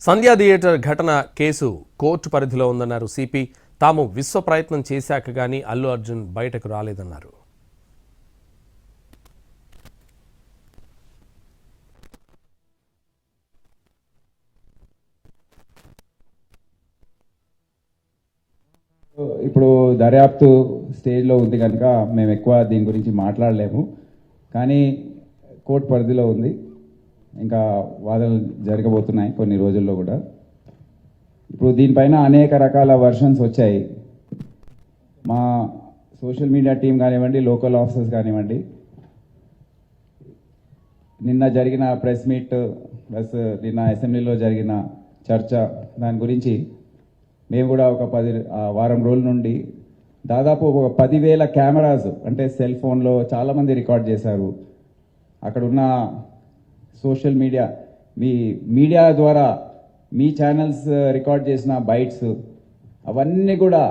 సంధ్యా theatre ఘటన case court పరిధిలో ఉందన్నారు సిపి. తాము విశ్వ ప్రయత్నం చేశాక గానీ అల్లు అర్జున్ బయటకు రాలేదన్నారు. ఇప్పుడు దర్యాప్తు స్టేజ్లో ఉంది కనుక మేము ఎక్కువ దీని గురించి మాట్లాడలేము. కానీ కోర్టు పరిధిలో ఉంది, ఇంకా వాదనలు జరగబోతున్నాయి కొన్ని రోజుల్లో కూడా. ఇప్పుడు దీనిపైన అనేక రకాల వర్షన్స్ వచ్చాయి. మా సోషల్ మీడియా టీం కానివ్వండి, లోకల్ ఆఫీసర్స్ కానివ్వండి, నిన్న జరిగిన ప్రెస్ మీట్ ప్లస్ నిన్న అసెంబ్లీలో జరిగిన చర్చ, దాని గురించి మేము కూడా ఒక వారం రోజుల నుండి దాదాపు ఒక 10,000 కెమెరాస్ అంటే సెల్ ఫోన్లో చాలామంది రికార్డ్ చేశారు. అక్కడ ఉన్న సోషల్ మీడియా, మీ మీడియా ద్వారా మీ ఛానల్స్ రికార్డ్ చేసిన బైట్స్ అవన్నీ కూడా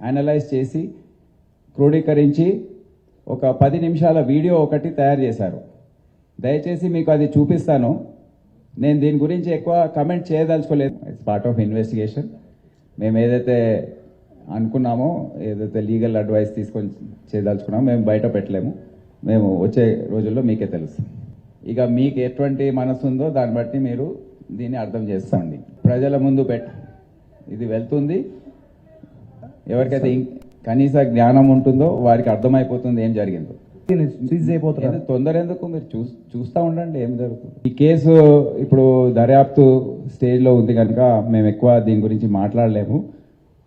అనలైజ్ చేసి క్రోడీకరించి ఒక 10 నిమిషాల వీడియో ఒకటి తయారు చేశారు. దయచేసి మీకు అది చూపిస్తాను. నేను దీని గురించి ఎక్కువ కమెంట్ చేయదలుచుకోలేదు. It's part of investigation. మేము ఏదైతే అనుకున్నామో, ఏదైతే లీగల్ అడ్వైస్ తీసుకొని చేయదలుచుకున్నామో మేము బయట పెట్టలేము. మేము వచ్చే రోజుల్లో మీకే తెలుసు. ఇక మీకు ఎటువంటి మనసు ఉందో దాన్ని బట్టి మీరు దీన్ని అర్థం చేసుకోండి. ప్రజల ముందు ఇది వెళ్తుంది. ఎవరికైతే కనీస జ్ఞానం ఉంటుందో వారికి అర్థమైపోతుంది ఏం జరిగిందో. తొందర ఎందుకు, మీరు చూస్తూ ఉండండి ఏం జరుగుతుంది. ఈ కేసు ఇప్పుడు దర్యాప్తు స్టేజ్లో ఉంది కనుక మేము ఎక్కువ దీని గురించి మాట్లాడలేము.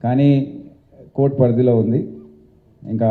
కానీ కోర్టు పరిధిలో ఉంది, ఇంకా